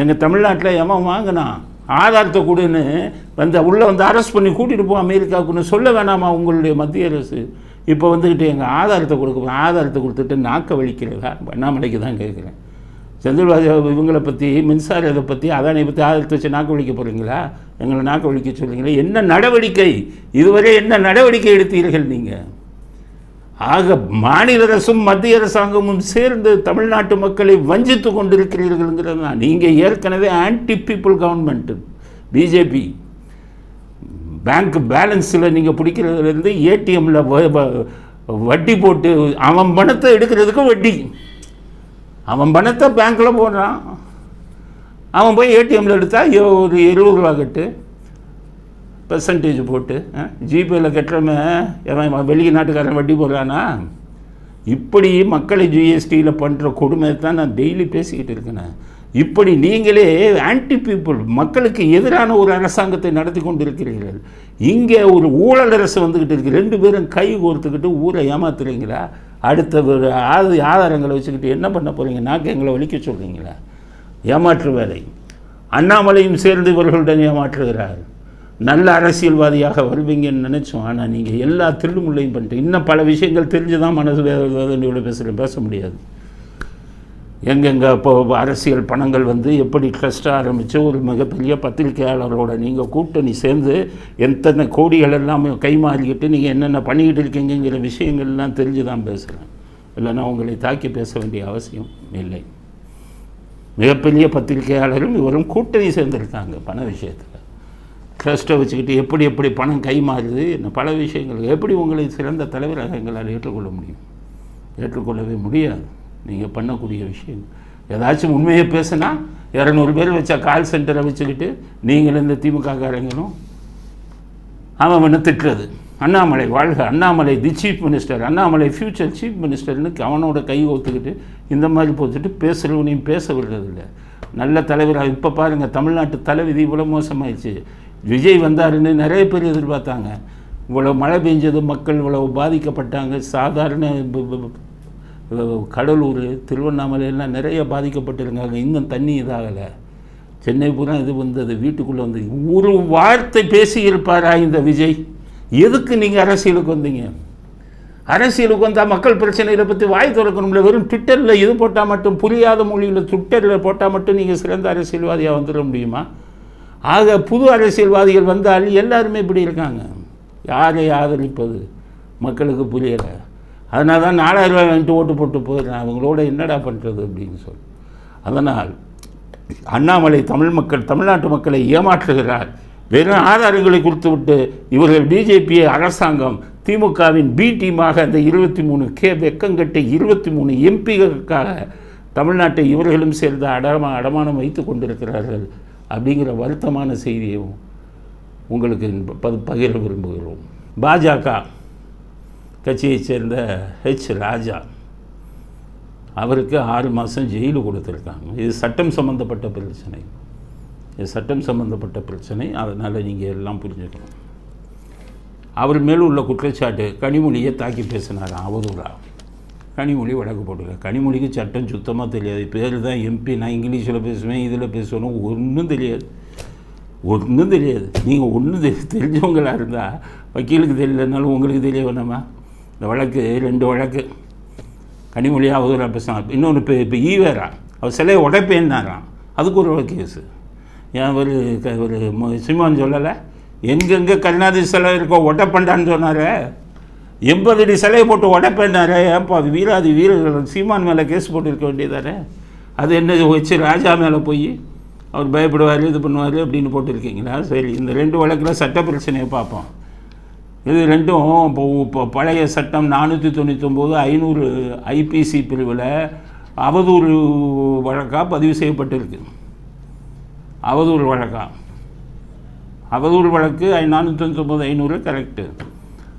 எங்கள் தமிழ்நாட்டில் எவன் வாங்கினா? ஆதாரத்தை கொடுன்னு உள்ளே அரெஸ்ட் பண்ணி கூட்டிகிட்டு போ அமெரிக்காவுக்குன்னு சொல்ல வேணாமா உங்களுடைய மத்திய அரசு? இப்போ எங்கள் ஆதாரத்தை ஆதாரத்தை கொடுத்துட்டு நாக்க வலிக்கிறதா? அண்ணாமலைக்கு தான் கேட்குறேன். செந்தில்பாலாஜி இவங்களை பற்றி, மின்சாரத்தை பற்றி, அதானை பற்றி ஆதாரத்தை வச்சு நாக்க வலிக்க போகிறீங்களா? எங்களை நாக்க வலிக்க சொல்கிறீங்களா? என்ன நடவடிக்கை? இதுவரை என்ன நடவடிக்கை எடுத்தீர்கள் நீங்கள்? ஆக மாநில அரசும் மத்திய அரசாங்கமும் சேர்ந்து தமிழ்நாட்டு மக்களை வஞ்சித்து கொண்டிருக்கிறீர்கள்ங்கிறது தான். நீங்கள் ஏற்கனவே anti people government BJP. Bank பேலன்ஸில் நீங்கள் பிடிக்கிறதுலேருந்து ஏடிஎம்மில் வட்டி போட்டு அவன் பணத்தை எடுக்கிறதுக்கு வட்டி, அவன் பணத்தை பேங்க்கில் போடுறான். அவன் போய் ஏடிஎம்மில் எடுத்தால் ஒரு 20 ரூபா கட்டு பெர்சன்டேஜ் போட்டு ஜிபேயில் கட்டுறவன் வெளிநாட்டுக்காரன் வட்டி போடுறானா? இப்படி மக்களை ஜிஎஸ்டியில் பண்ணுற கொடுமை தான் நான் டெய்லி பேசிக்கிட்டு இருக்கேன். இப்படி நீங்களே ஆன்டி பீப்புள், மக்களுக்கு எதிரான ஒரு அரசாங்கத்தை நடத்தி கொண்டு இருக்கிறீர்கள். இங்கே ஒரு ஊழல் அரசு வந்துக்கிட்டு இருக்கு. 2 பேரும் கை கோர்த்துக்கிட்டு ஊரை ஏமாத்துறீங்களா? அடுத்த ஒரு ஆதாரங்களை வச்சுக்கிட்டு என்ன பண்ண போகிறீங்க? நாக்கு எங்களை வலிக்க சொல்கிறீங்களா? ஏமாற்று வேலை. அண்ணாமலையும் சேர்ந்து இவர்களுடன் ஏமாற்றுகிறார். நல்ல அரசியல்வாதியாக வருவீங்கன்னு நினச்சோம். ஆனால் நீங்கள் எல்லா திருடுமுள்ளையும் பண்ணிட்டு இன்னும் பல விஷயங்கள் தெரிஞ்சு தான் மனசு வேதனையோடு பேச முடியாது. எங்கெங்கே இப்போது அரசியல் பணங்கள் எப்படி ட்ரஸ்ட்டாக ஆரம்பித்து ஒரு மிகப்பெரிய பத்திரிகையாளரோட நீங்கள் கூட்டணி சேர்ந்து எத்தனை கோடிகள் எல்லாமே கைமாறிக்கிட்டு நீங்கள் என்னென்ன பண்ணிக்கிட்டு இருக்கீங்கிற விஷயங்கள்லாம் தெரிஞ்சு தான் பேசுகிறேன். இல்லைன்னா உங்களை தாக்கி பேச வேண்டிய அவசியம் இல்லை. மிகப்பெரிய பத்திரிகையாளரும் இவரும் கூட்டணி சேர்ந்துருக்காங்க பண விஷயத்தில். ட்ரஸ்ட்டை வச்சுக்கிட்டு எப்படி பணம் கை மாறுது, பல விஷயங்கள். எப்படி உங்களை சிறந்த தலைவராக எங்களால் ஏற்றுக்கொள்ள முடியும்? ஏற்றுக்கொள்ளவே முடியாது. நீங்கள் பண்ணக்கூடிய விஷயம் ஏதாச்சும் உண்மையை பேசுனா 200 பேர் வச்சா கால் சென்டரை வச்சுக்கிட்டு நீங்களும் இந்த திமுககாரங்களும் அவன் திட்டுறது. அண்ணாமலை வாழ்க, Annamalai the chief minister, Annamalai future chief மினிஸ்டர்னு அவனோட கை ஒத்துக்கிட்டு இந்த மாதிரி போச்சுட்டு பேசுகிறவனையும் பேச விடுறதில்லை. நல்ல தலைவராக இப்போ பாருங்கள், தமிழ்நாட்டு தலைவிதி இவ்வளோ மோசமாயிடுச்சு. விஜய் வந்தாருன்னு நிறைய பேர் எதிர்பார்த்தாங்க. இவ்வளோ மழை பெஞ்சது, மக்கள் இவ்வளோ பாதிக்கப்பட்டாங்க. சாதாரண கடலூர், திருவண்ணாமலை எல்லாம் நிறைய பாதிக்கப்பட்டிருக்காங்க. இன்னும் தண்ணி இதாகலை. சென்னை பூரா இது வந்தது, வீட்டுக்குள்ளே வந்து ஒரு வார்த்தை பேசியிருப்பாரா இந்த விஜய்? எதுக்கு நீங்கள் அரசியலுக்கு வந்தீங்க? அரசியலுக்கு வந்தால் மக்கள் பிரச்சனைகளை பற்றி வாய் திறக்கணும்ல. வெறும் ட்விட்டரில் இது போட்டால் மட்டும், புரியாத மொழியில் ட்விட்டரில் போட்டால் மட்டும் நீங்கள் சிறந்த அரசியல்வாதியாக வந்துட முடியுமா? ஆக புது அரசியல்வாதிகள் வந்தால் எல்லாருமே இப்படி இருக்காங்க. யாரை ஆதரிப்பது மக்களுக்கு புரியலை. அதனால தான் 4000 ரூபாய் வாங்கிட்டு ஓட்டு போட்டு போயிடுறேன், அவங்களோட என்னடா பண்ணுறது அப்படின்னு சொல்லி. அதனால் அண்ணாமலை தமிழ்நாட்டு மக்களை ஏமாற்றுகிறார். வெறும் ஆதாரங்களை கொடுத்துவிட்டு இவர்கள் பிஜேபியை அரசாங்கம் திமுகவின் பி டீமாக அந்த 23 வெக்கங்கட்ட 23 எம்பிகளுக்காக தமிழ்நாட்டை இவர்களும் சேர்ந்து அடமானம் வைத்து கொண்டிருக்கிறார்கள் அப்படிங்கிற வருத்தமான செய்தியும் உங்களுக்கு பகிர விரும்புகிறோம். பாஜக கட்சியைச் சேர்ந்த ராஜா அவருக்கு 6 மாதம் ஜெயிலு கொடுத்துருக்காங்க. இது சட்டம் சம்மந்தப்பட்ட பிரச்சனை. அதனால் நீங்கள் எல்லாம் புரிஞ்சுக்கணும். அவர் மேலும் உள்ள குற்றச்சாட்டு கனிமொழியை தாக்கி பேசினார் அவதூறா. கனிமொழி வழக்கு போட்டுருக்க. கனிமொழிக்கு சட்டம் சுத்தமாக தெரியாது. பேர் தான் எம்பி. நான் இங்கிலீஷில் பேசுவேன், இதில் பேசணும், ஒன்றும் தெரியாது. நீங்கள் ஒன்றும் தெரிஞ்சவங்களாக இருந்தால் வக்கீலுக்கு தெரியலனாலும் உங்களுக்கு தெரிய வேணாமா? இந்த வழக்கு 2 வழக்கு. கனிமொழி அவதூறாக பேசினார். இன்னொன்று இப்போ ஈவேரா அவர் சிலையை உடைப்பேன்னாராம், அதுக்கு ஒரு கேஸு. ஏன் ஒரு சிமான் சொல்லலை, எங்கெங்கே கருணாநிதி சிலை இருக்கோ உடைப்பண்டான்னு சொன்னார். 80 அடி சிலையை போட்டு உடைப்பேன்னாரு. ஏன்ப்பா வீராதி வீரர்கள் சீமான் மேலே கேஸ் போட்டுருக்க வேண்டியதானே? அது என்ன ராஜா மேலே போய் அவர் பயப்படுவார், இது பண்ணுவார் அப்படின்னு போட்டிருக்கீங்களா? சரி, இந்த 2 வழக்கில் சட்ட பிரச்சனையை பார்ப்போம். இது 2ம் இப்போ பழைய சட்டம் 499 500 ஐபிசி பிரிவில் அவதூறு வழக்காக பதிவு செய்யப்பட்டிருக்கு. அவதூறு வழக்கு 499 500 கரெக்டு.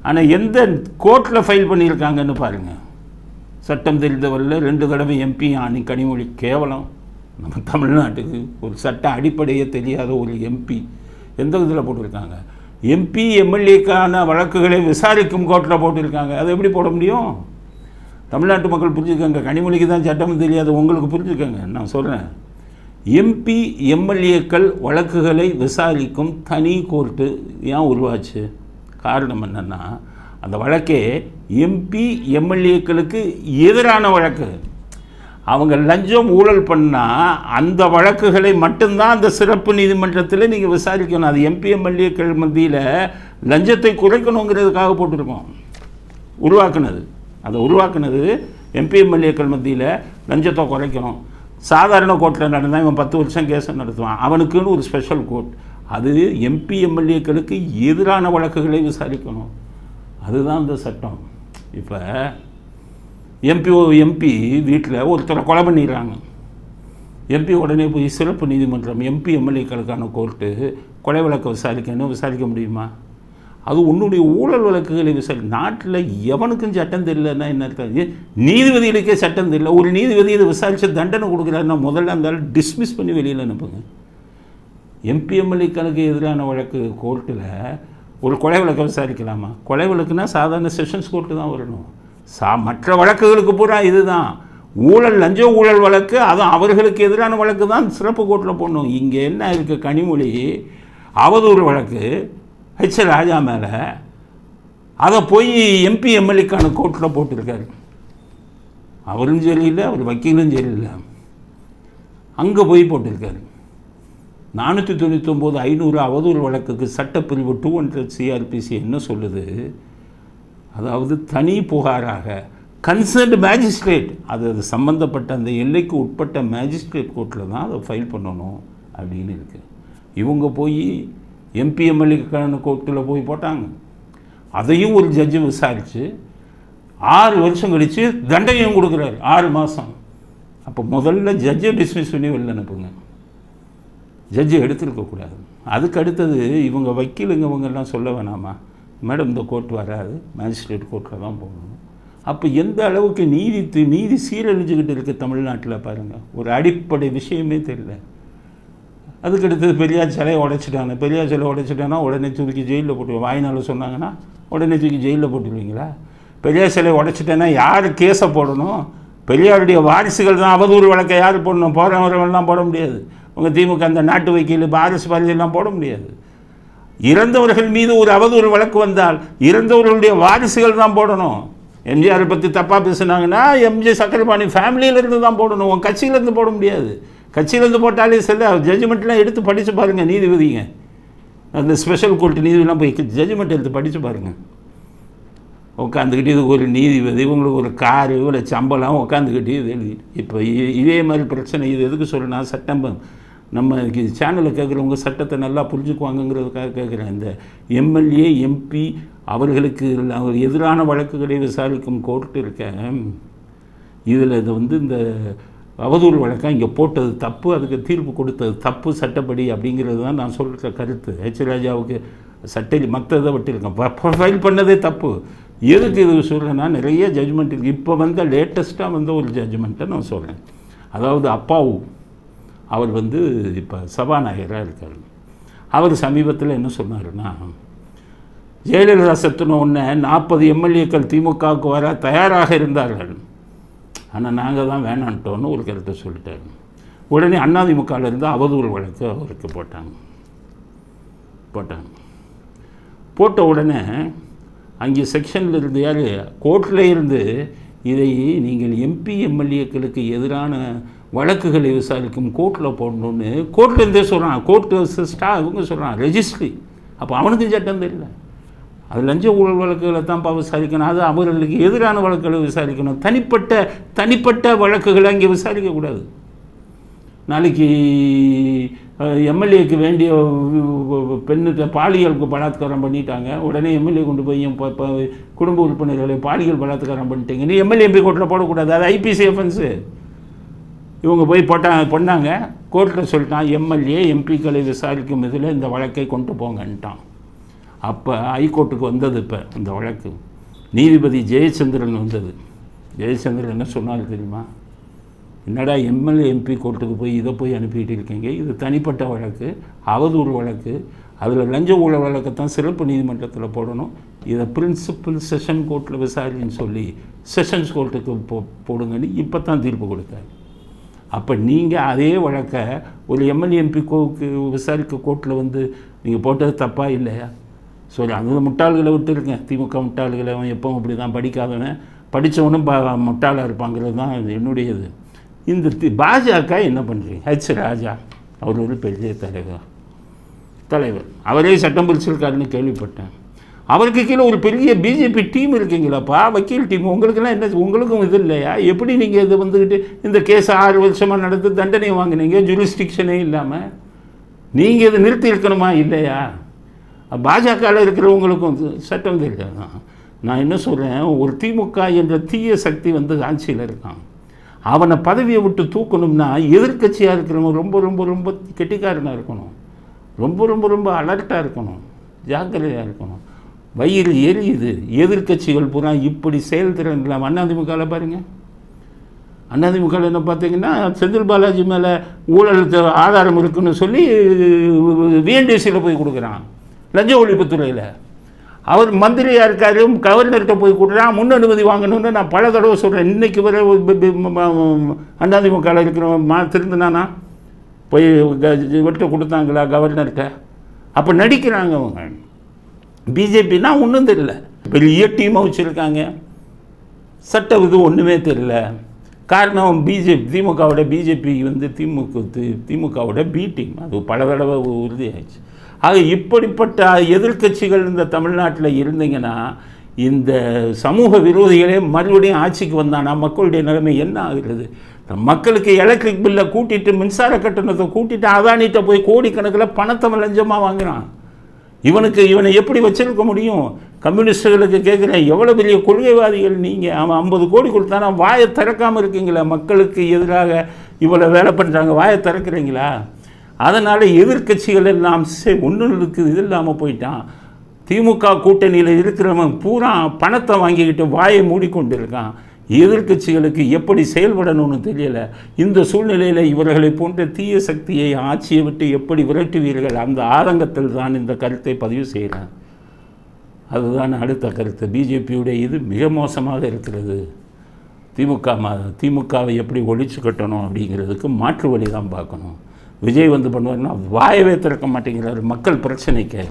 ஆனால் எந்த கோர்ட்டில் ஃபைல் பண்ணியிருக்காங்கன்னு பாருங்கள். சட்டம் தெரிந்தவரில் 2 தடவை எம்பி கனிமொழி. கேவலம். நம்ம தமிழ்நாட்டுக்கு ஒரு சட்ட அடிப்படையே தெரியாத ஒரு எம்பி எந்த இதில் போட்டிருக்காங்க? எம்பி எம்எல்ஏக்கான வழக்குகளை விசாரிக்கும் கோர்ட்டில் போட்டிருக்காங்க. அதை எப்படி போட முடியும்? தமிழ்நாட்டு மக்கள் புரிஞ்சுக்கோங்க. கனிமொழிக்கு தான் சட்டம் தெரியாது, உங்களுக்கு புரிஞ்சுக்கோங்க. நான் சொல்கிறேன், எம்பி எம்எல்ஏக்கள் வழக்குகளை விசாரிக்கும் தனி கோர்ட்டு ஏன் உருவாச்சு? காரணம் என்னென்னா, அந்த வழக்கே எம்பி எம்எல்ஏக்களுக்கு எதிரான வழக்கு. அவங்க லஞ்சம் ஊழல் பண்ணால் அந்த வழக்குகளை மட்டும்தான் அந்த சிறப்பு நீதிமன்றத்தில் நீங்கள் விசாரிக்கணும். அது எம்பி எம்எல்ஏக்கள் மத்தியில் லஞ்சத்தை குறைக்கணுங்கிறதுக்காக போட்டிருக்கோம். உருவாக்குனது எம்பி எம்எல்ஏக்கள் மத்தியில் லஞ்சத்தை குறைக்கணும். சாதாரண கோர்ட்டில் நடந்தால் இவன் 10 வருஷம் கேஸை நடத்துவான். அவனுக்குன்னு ஒரு ஸ்பெஷல் கோர்ட். அது எம்பி எம்எல்ஏக்களுக்கு எதிரான வழக்குகளை விசாரிக்கணும். அதுதான் அந்த சட்டம். இப்போ எம்பி வீட்டில் ஒருத்தரை கொலை பண்ணிடுறாங்க. எம்பி உடனே போய் சிறப்பு நீதிமன்றம் எம்பி எம்எல்ஏக்களுக்கான கோர்ட்டு கொலை வழக்கை விசாரிக்க முடியுமா? அது உன்னுடைய ஊழல் வழக்குகளை நாட்டில் எவனுக்கும் சட்டம் தெரியலன்னா என்ன இருக்காது? நீதிபதிகளுக்கே சட்டம் தெரியல. ஒரு நீதிபதி இதை விசாரித்து தண்டனை கொடுக்குறாருன்னா முதல்ல அந்த டிஸ்மிஸ் பண்ணி வெளியில் அனுப்புங்க. எம்பி எம்எல்ஏக்களுக்கு எதிரான வழக்கு கோர்ட்டில் ஒரு கொலை வழக்கை விசாரிக்கலாமா? கொலை வழக்குனா சாதாரண செஷன்ஸ் கோர்ட்டு தான் வரணும். மற்ற வழக்குகளுக்கு பூரா இதுதான் லஞ்ச ஊழல் வழக்கு. அதுவும் அவர்களுக்கு எதிரான வழக்கு தான் சிறப்பு கோர்ட்டில் போடணும். இங்கே என்ன இருக்குது? கனிமொழி அவதூறு வழக்கு ராஜா மேலே, அதை போய் எம்பி எம்எல்ஏக்கான கோர்ட்டில் போட்டிருக்காரு. அவரும் சரியில்லை, அவர் வக்கீலும் சரியில்லை, அங்கே போய் போட்டிருக்காரு. 499 500 அவதூறு வழக்குக்கு சட்டப்பிரிவு 200 சிஆர்பிசி என்ன சொல்லுது? அதாவது தனி புகாராக கன்சர்ன்டு மேஜிஸ்ட்ரேட், அது சம்மந்தப்பட்ட அந்த எல்லைக்கு உட்பட்ட மேஜிஸ்ட்ரேட் கோர்ட்டில் தான் அதை ஃபைல் பண்ணணும் அப்படின்னு இருக்குது. இவங்க போய் எம்பி எம்எல்ஏக்கான கோர்ட்டில் போய் போட்டாங்க. அதையும் ஒரு ஜட்ஜு விசாரித்து 6 வருஷம் கழித்து தண்டனையும் கொடுக்குறாரு, 6 மாதம். அப்போ முதல்ல ஜட்ஜை டிஸ்மிஸ் பண்ணி வெளில அனுப்புங்க. ஜட்ஜு எடுத்துருக்கக்கூடாது. அதுக்கு அடுத்தது இவங்க வக்கீலுங்க இவங்கெல்லாம் சொல்ல வேணாமா? மேடம் இந்த கோர்ட் வராது, மேஜிஸ்ட்ரேட் கோர்ட்டில் தான் போகணும். அப்போ எந்த அளவுக்கு நீதி சீரழிஞ்சுக்கிட்டு இருக்குது தமிழ்நாட்டில் பாருங்கள். ஒரு அடிப்படை விஷயமே தெரியல. அதுக்கடுத்தது பெரியார் சிலையை உடைச்சிட்டாங்க. பெரியார் சிலை உடைச்சிட்டாங்கன்னா உடனே தூக்கி ஜெயிலில் போட்டுருவோம். வாய்நாள் சொன்னாங்கன்னா உடனே தூக்கி ஜெயிலில் போட்டுருவீங்களா? பெரியார் சிலையை உடைச்சிட்டேன்னா யார் கேஸை போடணும்? பெரியாருடைய வாரிசுகள் தான் அவதூறு வழக்கை யார் போடணும்? போகிறவர்கள்லாம் போட முடியாது. உங்கள் திமுக அந்த நாட்டு வக்கீல் பாரஸ் பாரதியெல்லாம் போட முடியாது. இறந்தவர்கள் மீது ஒரு அவதூறு வழக்கு வந்தால் இறந்தவர்களுடைய வாரிசுகள் தான் போடணும். எம்ஜிஆரை பற்றி தப்பாக பேசுனாங்கன்னா எம்ஜி சக்கரபாணி ஃபேமிலியிலேருந்து தான் போடணும், உங்கள் கட்சியிலேருந்து போட முடியாது. கட்சியிலேருந்து போட்டாலே சில ஜட்ஜ்மெண்ட்லாம் எடுத்து படித்து பாருங்கள் நீதிபதிங்க, அந்த ஸ்பெஷல் கோர்ட் நீதிபதிலாம் போய் ஜட்ஜ்மெண்ட் எடுத்து படித்து பாருங்கள். உட்காந்துக்கிட்டு இதுக்கு ஒரு நீதிபதி, இவங்களுக்கு ஒரு காரு ஒரு சம்பளம் உட்காந்துக்கிட்டு இது எழுதி. இப்போ இதே மாதிரி பிரச்சனை இது எதுக்கு சொல்லணும்னா, சட்டம் நம்ம சேனலில் கேட்குறவங்க சட்டத்தை நல்லா புரிஞ்சுக்குவாங்கங்கிறதுக்காக கேட்குறேன். இந்த எம்எல்ஏ எம்பி அவர்களுக்கு எதிரான வழக்குகளை விசாரிக்கும் கோர்ட்டு இருக்க, இதில் இது இந்த அவதூறு வழக்காக இங்கே போட்டது தப்பு, அதுக்கு தீர்ப்பு கொடுத்தது தப்பு சட்டப்படி அப்படிங்கிறது தான் நான் சொல்கிற கருத்து. ஹெச் ராஜாவுக்கு மற்ற இதை விட்டுருக்கேன், ஃபைல் பண்ணதே தப்பு. எதுக்கு இது சொல்கிறேன்னா, நிறைய ஜட்ஜ்மெண்ட் இருக்குது. இப்போ லேட்டஸ்ட்டாக ஒரு ஜட்ஜ்மெண்ட்டை நான் சொல்கிறேன். அதாவது அப்பாவு அவர் இப்போ சபாநாயகராக இருக்கார். அவர் சமீபத்தில் என்ன சொன்னார்னா, ஜெயலலிதா செத்துன உடனே 40 எம்எல்ஏக்கள் திமுகவுக்கு வர தயாராக இருந்தார்கள், ஆனால் நாங்கள் தான் வேணான்ட்டோன்னு ஒரு கருத்தை சொல்லிட்டார். உடனே அதிமுகவிலேருந்து அவதூறு வழக்கு அவருக்கு போட்டாங்க. போட்ட உடனே அங்கே செக்ஷனில் இருந்து யார் கோர்ட்டில் இருந்து இதை நீங்கள் எம்பி எம்எல்ஏக்களுக்கு எதிரான வழக்குகளை விசாரிக்கும் கோர்ட்டில் போடணுன்னு கோர்ட்லேருந்தே சொல்கிறான். கோர்ட்டு இவங்க சொல்கிறான் ரெஜிஸ்ட்ரி. அப்போ அவனுக்கு சட்டம் தெரியல, அது லஞ்ச ஊழல் வழக்குகளை தான்ப்பா விசாரிக்கணும், அது அவர்களுக்கு எதிரான வழக்குகளை விசாரிக்கணும். தனிப்பட்ட வழக்குகளை அங்கே விசாரிக்கக்கூடாது. நாளைக்கு எம்எல்ஏக்கு வேண்டிய பெண்ணுக்கு பாலியலுக்கு பலாத்காரம் பண்ணிட்டாங்க, உடனே எம்எல்ஏ கொண்டு போய் குடும்ப உறுப்பினர்களை பாலியல் பலாத்காரம் பண்ணிட்டீங்க, நீ எம்எல்ஏ எம்பி கோர்ட்டில் போடக்கூடாது, அது ஐபிசி அஃபென்ஸு. இவங்க போய் பண்ணாங்க, கோர்ட்டில் சொல்லிட்டான் எம்எல்ஏ எம்பிக்களை விசாரிக்கும் இதில் இந்த வழக்கை கொண்டு போங்கன்ட்டான். அப்போ ஹைகோர்ட்டுக்கு வந்தது இப்போ இந்த வழக்கு. நீதிபதி ஜெயச்சந்திரன் வந்தது. ஜெயச்சந்திரன் என்ன சொன்னாலும் தெரியுமா, என்னடா எம்எல்ஏ எம்பி கோர்ட்டுக்கு போய் இதை போய் அனுப்பிட்டு இருக்கீங்க, இது தனிப்பட்ட வழக்கு, அவதூறு வழக்கு, அதில் லஞ்ச ஊழல் வழக்கைத்தான் சிறப்பு நீதிமன்றத்தில் போடணும், இதை பிரின்சிபல் செஷன் கோர்ட்டில் விசாரின்னு சொல்லி செஷன்ஸ் கோர்ட்டுக்கு போடுங்கன்னு இப்போ தான் தீர்ப்பு கொடுத்தாரு. அப்போ நீங்கள் அதே வழக்கை ஒரு எம்எல்ஏ எம்பி விசாரிக்க கோர்ட்டில் நீங்கள் போட்டது தப்பாக இல்லையா? சொல்லி அந்த முட்டாள்களை விட்டுருக்கேன், திமுக முட்டாள்களை, அவன் எப்பவும் அப்படி தான் படிக்காதவன், படித்தவனும் முட்டாளாக இருப்பாங்கிறது தான் என்னுடையது. இந்த பாஜக என்ன பண்ணுறீங்க? ஹெச் ராஜா அவர் ஒரு பெரிய தலைவர், அவரே சட்டம் பிரிச்சிருக்காருன்னு கேள்விப்பட்டேன். அவருக்கு கீழே ஒரு பெரிய பிஜேபி டீம் இருக்கீங்களாப்பா, வக்கீல் டீம். உங்களுக்கெல்லாம் என்ன, உங்களுக்கும் இது இல்லையா? எப்படி நீங்கள் இது இந்த கேஸ் 6 வருஷமாக நடந்து தண்டனை வாங்கினீங்க, ஜூரிஸ்டிக்ஷனே இல்லாமல்? நீங்கள் இதை நிறுத்தி இருக்கணுமா இல்லையா? பாஜகவில் இருக்கிறவங்களுக்கும் சட்டம் தெரியாது. நான் என்ன சொல்கிறேன், ஒரு திமுக என்ற தீய சக்தி ஆட்சியில் இருக்கான், அவனை பதவியை விட்டு தூக்கணும்னா எதிர்கட்சியாக இருக்கிறவங்க ரொம்ப ரொம்ப ரொம்ப கெட்டிக்காரனாக இருக்கணும், ரொம்ப ரொம்ப ரொம்ப அலர்ட்டாக இருக்கணும், ஜாக்கிரதையாக இருக்கணும். வயிறு எரியுது. எதிர்கட்சிகள் பூரா இப்படி செயல்திறன் இல்லாமல் அதிமுகவில் பாருங்கள். அதிமுகவில் என்ன பார்த்தீங்கன்னா, செந்தில் பாலாஜி மேலே ஊழல் ஆதாரம் இருக்குன்னு சொல்லி விஎன்டிசியில் போய் கொடுக்குறான், லஞ்ச ஒழிப்புத்துறையில். அவர் மந்திரியாக இருக்கார், கவர்னர்கிட்ட போய் கொடுக்குறான், முன் அனுமதி வாங்கணும்னு நான் பல தடவை சொல்கிறேன். இன்றைக்கி வரை அதிமுகவில் இருக்கிற திருந்தினானா போய் விட்டு கொடுத்தாங்களா கவர்னர்கிட்ட? அப்போ நடிக்கிறாங்க அவங்க. பிஜேபின்னா ஒன்றும் தெரியல, பெரிய டீமை வச்சுருக்காங்க, சட்டம் இது ஒன்றுமே தெரியல. காரணம் திமுகவோட பிஜேபி திமுகவோட பி டீம், அது பல தடவை உறுதியாகிடுச்சு. ஆக இப்படிப்பட்ட எதிர்க்கட்சிகள் இந்த தமிழ்நாட்டில் இருந்தீங்கன்னா, இந்த சமூக விரோதிகளே மறுபடியும் ஆட்சிக்கு வந்தானா மக்களுடைய நிலைமை என்ன ஆகுறது? மக்களுக்கு எலக்ட்ரிக் பில்லை கூட்டிட்டு, மின்சார கட்டணத்தை கூட்டிட்டு, அதானிட்ட போய் கோடிக்கணக்கில் பணத்தை லஞ்சமாக வாங்குறான். இவனை எப்படி வச்சிருக்க முடியும்? கம்யூனிஸ்டுகளுக்கு கேட்குறேன், எவ்வளோ பெரிய கொள்கைவாதிகள் நீங்கள்? அவன் 50 கோடி கொடுத்தானா வாயை திறக்காமல் இருக்கீங்களா? மக்களுக்கு எதிராக இவ்வளோ வேலை பண்ணுறாங்க, வாயை திறக்கிறீங்களா? அதனால் எதிர்கட்சிகள் எல்லாம் ஒன்றுக்கு இது இல்லாமல் போயிட்டான். திமுக கூட்டணியில் இருக்கிறவன் பூரா பணத்தை வாங்கிக்கிட்டு வாயை மூடிக்கொண்டு இருக்கான். எதிர்கட்சிகளுக்கு எப்படி செயல்படணும்னு தெரியலை. இந்த சூழ்நிலையில் இவர்களை போன்ற தீய சக்தியை ஆட்சியை விட்டு எப்படி விரட்டுவீர்கள்? அந்த ஆதங்கத்தில் தான் இந்த கருத்தை பதிவு செய்கிறேன். அதுதான் அடுத்த கருத்து. பிஜேபியுடைய இது மிக மோசமாக இருக்கிறது. திமுகவை எப்படி ஒழிச்சு கட்டணும் அப்படிங்கிறதுக்கு மாற்று வழி தான் பார்க்கணும். விஜய் வந்து பண்ணுவார்னா வாயவே திறக்க மாட்டேங்கிறார் மக்கள் பிரச்சனைக்கு.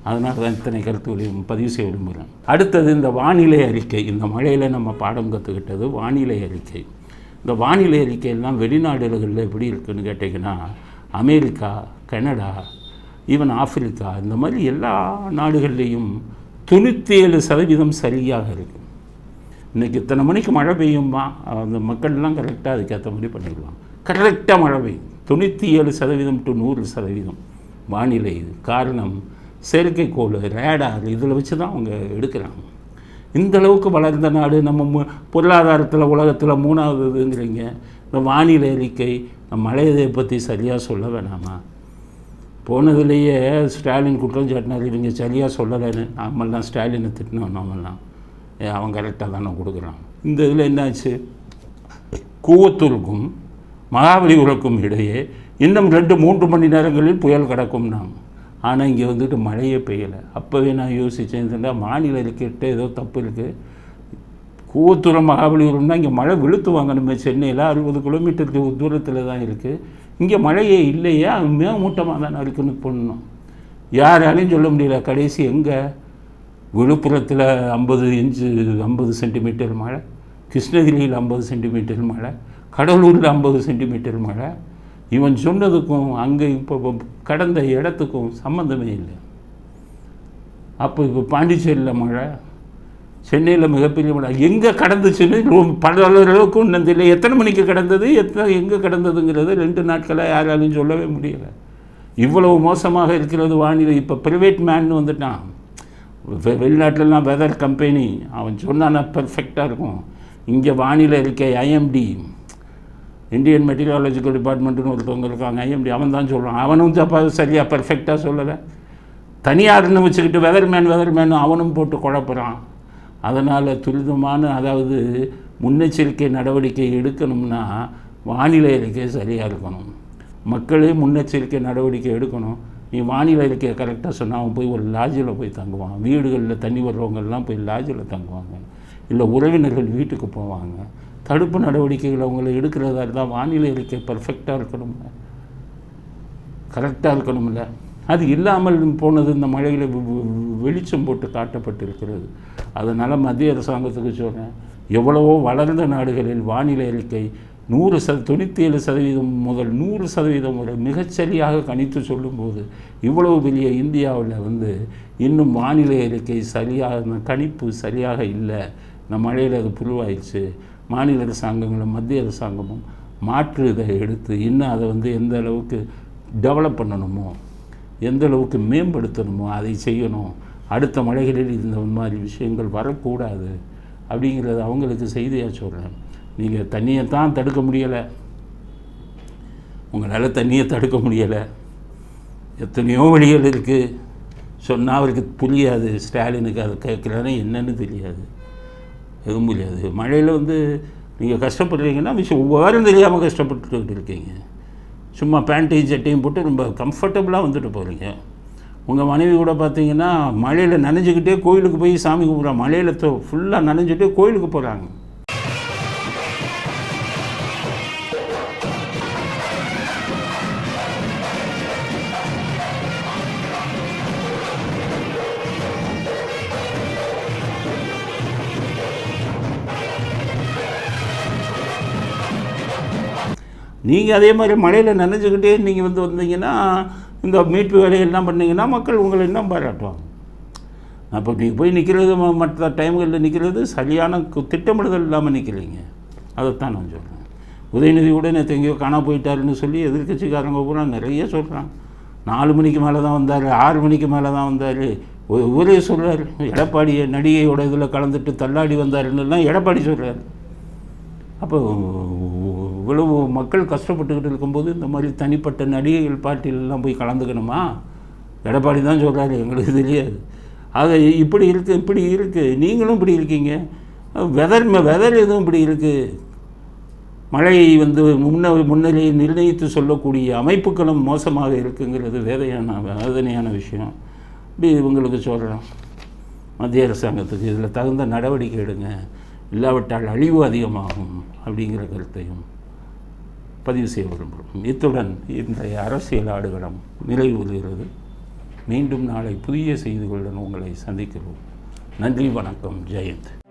அதனால தான் இத்தனை கருத்துக்களையும் பதிவு செய்ய விரும்புகிறேன். அடுத்தது இந்த வானிலை அறிக்கை. இந்த மழையில் நம்ம பாடம் கற்றுக்கிட்டது வானிலை அறிக்கை. இந்த வானிலை அறிக்கையெல்லாம் வெளிநாடுகளில் எப்படி இருக்குதுன்னு கேட்டிங்கன்னா, அமெரிக்கா, கனடா, ஈவன் ஆப்பிரிக்கா, இந்த மாதிரி எல்லா நாடுகள்லேயும் 97% சரியாக இருக்குது. இன்றைக்கி இத்தனை மணிக்கு மழை பெய்யுமா, அந்த மக்கள்லாம் கரெக்டாக அதுக்கேற்ற மாதிரி பண்ணிடுவாங்க. கரெக்டாக மழை பெய்யும். 97% to 100% வானிலை. இது காரணம் செயற்கைக்கோள், ரேடார், இதில் வச்சு தான் அவங்க எடுக்கிறாங்க. இந்த அளவுக்கு வளர்ந்த நாடு நம்ம பொருளாதாரத்தில் உலகத்தில் 3வதுங்கிறீங்க. இந்த வானிலை அறிக்கை மழையை பற்றி சரியாக சொல்ல வேணாமா? போனதுலேயே ஸ்டாலின் குற்றம் சாட்டினார், இவங்க சரியாக சொல்லலைன்னு. நாமெல்லாம் ஸ்டாலினை திட்டினோம். நாமெல்லாம் அவன் கரெக்டாக தானே கொடுக்குறான். இந்த இதில் என்னாச்சு, கூவத்தூருக்கும் மகாபலிபுரக்கும் இடையே இன்னும் 2-3 மணி நேரங்களில் புயல் கிடக்கும்னாங்க. ஆனால் இங்கே வந்துட்டு மழையே பெய்யலை. அப்போவே நான் யோசித்தேன், மாநில அறிக்கையிட்ட ஏதோ தப்பு இருக்குது. கூவத்தூரம் மகாபலிபுரம்னா இங்கே மழை விழுத்துவாங்க. நம்ம சென்னையில் 60 கிலோமீட்டருக்கு தூரத்தில் தான் இருக்குது. இங்கே மழையே இல்லையே, மேகமூட்டமாக தானே இருக்குன்னு பண்ணணும். யாராலையும் சொல்ல முடியல. கடைசி எங்கே, விழுப்புரத்தில் 50 சென்டிமீட்டர் மழை, கிருஷ்ணகிரியில் 50 சென்டிமீட்டர் மழை, கடலூரில் 50 சென்டிமீட்டர் மழை. இவன் சொன்னதுக்கும் அங்கே இப்போ கடந்த இடத்துக்கும் சம்மந்தமே இல்லை. அப்போ இப்போ பாண்டிச்சேரியில் மழை, சென்னையில் மிகப்பெரிய மழை. எங்கே கடந்துச்சுன்னு பல அளவுக்கு இன்னும் தெரியல. எத்தனை மணிக்கு கடந்தது, எங்கே கடந்ததுங்கிறது 2 நாட்களாக யாராலையும் சொல்லவே முடியலை. இவ்வளவு மோசமாக இருக்கிறது வானிலை. இப்போ ப்ரைவேட் மேன் வந்துட்டான். வெளிநாட்டிலலாம் வெதர் கம்பெனி, அவன் சொன்னான்னா பெர்ஃபெக்டாக இருக்கும். இங்கே வானிலை அறிக்கை ஐஎம்டி, இந்தியன் மெட்டீரியாலஜிக்கல் டிபார்ட்மெண்ட்டுன்னு ஒருத்தவங்க இருக்காங்க, ஐஎம்டி, அவன் தான் சொல்கிறான். அவனும் சரியாக பெர்ஃபெக்டாக சொல்லலை. தனியார்னு வச்சுக்கிட்டு வெதர்மேன் அவனும் போட்டு குழப்புறான். அதனால் துரிதமான, அதாவது முன்னெச்சரிக்கை நடவடிக்கை எடுக்கணும்னா வானிலை அறிக்கை சரியாக இருக்கணும். மக்களே முன்னெச்சரிக்கை நடவடிக்கை எடுக்கணும். நீ வானிலை அறிக்கையை கரெக்டாக சொன்னால் அவன் போய் ஒரு லாட்ஜில் போய் தங்குவான். வீடுகளில் தண்ணி வர்றவங்கெல்லாம் போய் லாட்ஜில் தங்குவாங்க, இல்லை உறவினர்கள் வீட்டுக்கு போவாங்க. தடுப்பு நடவடிக்கைகள் அவங்கள எடுக்கிறதா இருந்தால் வானிலை அறிக்கை பர்ஃபெக்டாக இருக்கணும்ல, கரெக்டாக இருக்கணும்ல. அது இல்லாமல் போனது இந்த மழையில் வெளிச்சம் போட்டு காட்டப்பட்டிருக்கிறது. அதனால் மத்திய அரசாங்கத்துக்கு சொல்கிறேன், எவ்வளவோ வளர்ந்த நாடுகளில் வானிலை அறிக்கை 97% முதல் 100% வரை மிகச்சரியாக கணித்து சொல்லும்போது, இவ்வளவு பெரிய இந்தியாவில் இன்னும் வானிலை அறிக்கை சரியாக கணிப்பு சரியாக இல்லை. இந்த மழையில் அது புழுவாயிடுச்சு. மாநில அரசாங்கங்களும் மத்திய அரசாங்கமும் மாற்று இதை எடுத்து இன்னும் அதை எந்த அளவுக்கு டெவலப் பண்ணணுமோ, எந்த அளவுக்கு மேம்படுத்தணுமோ அதை செய்யணும். அடுத்த மழைகளில் இந்த மாதிரி விஷயங்கள் வரக்கூடாது அப்படிங்கிறது அவங்களுக்கு செய்தியாக சொல்கிறேன். நீங்கள் தண்ணியை தான் தடுக்க முடியலை, உங்களால் தண்ணியை தடுக்க முடியலை. எத்தனையோ வழிகள் இருக்குது. சொன்னால் அவருக்கு புரியாது. ஸ்டாலினுக்கு அதை கேட்குறானே என்னன்னு தெரியாது, எதுவும் முடியாது. மழையில் நீங்கள் கஷ்டப்படுறீங்கன்னா ஒவ்வொரு தெரியாமல் கஷ்டப்பட்டுக்கிட்டு இருக்கீங்க. சும்மா பேண்ட்டையும் சட்டையும் போட்டு ரொம்ப கம்ஃபர்டபுளாக போகிறீங்க. உங்கள் மனைவி கூட பார்த்தீங்கன்னா மழையில் நனைஞ்சிக்கிட்டே கோயிலுக்கு போய் சாமி கும்பிட்றாங்க. மழையில் ஃபுல்லாக நனைஞ்சிட்டே கோயிலுக்கு போகிறாங்க. நீங்கள் அதே மாதிரி மழையில் நனைஞ்சிக்கிட்டே நீங்கள் வந்தீங்கன்னா, இந்த மீட்பு வேலையெல்லாம் பண்ணிங்கன்னா மக்கள் உங்களை என்ன பாராட்டுவாங்க. அப்போ நீங்கள் போய் நிற்கிறது, மற்ற டைம்களில் நிற்கிறது சரியான திட்டமிடுதல் இல்லாமல் நிற்கிறீங்க. அதைத்தான் நான் சொல்கிறேன். உதயநிதி கூட நேற்று எங்கேயோ காணா போயிட்டாருன்னு சொல்லி எதிர்கட்சிக்காரங்க பூரா நிறைய சொல்கிறாங்க. 4 மணிக்கு மேலே தான் வந்தார், 6 மணிக்கு மேலே தான் வந்தார். ஒரே சொல்கிறார், எடப்பாடியை நடிகையோட இதில் கலந்துட்டு தள்ளாடி வந்தாருன்னுலாம் எடப்பாடி சொல்கிறார். அப்போ இவ்வளவு மக்கள் கஷ்டப்பட்டுக்கிட்டு இருக்கும்போது இந்த மாதிரி தனிப்பட்ட நடிகைகள் பார்ட்டிலெலாம் போய் கலந்துக்கணுமா? எடப்பாடி தான் சொல்கிறாரு, எங்களுக்கு தெரியாது. ஆக இப்படி இருக்குது. நீங்களும் இப்படி இருக்கீங்க. வெதர் எதுவும் இப்படி இருக்குது. மழை முன்னரே நிர்ணயித்து சொல்லக்கூடிய அமைப்புகளும் மோசமாக இருக்குங்கிறது வேதனையான விஷயம். இப்படி இவங்களுக்கு சொல்கிறோம், மத்திய அரசாங்கத்துக்கு இதில் தகுந்த நடவடிக்கை எடுங்க, இல்லாவிட்டால் அழிவு அதிகமாகும் அப்படிங்கிற கருத்தையும் பதிவு செய்ய விரும்புகிறோம். இத்துடன் இன்றைய அரசியல் ஆடுகளம் நிறைவு பெறுகிறது. மீண்டும் நாளை புதிய செய்திகளுடன் உங்களை சந்திக்கிறோம். நன்றி, வணக்கம், ஜெயந்த்.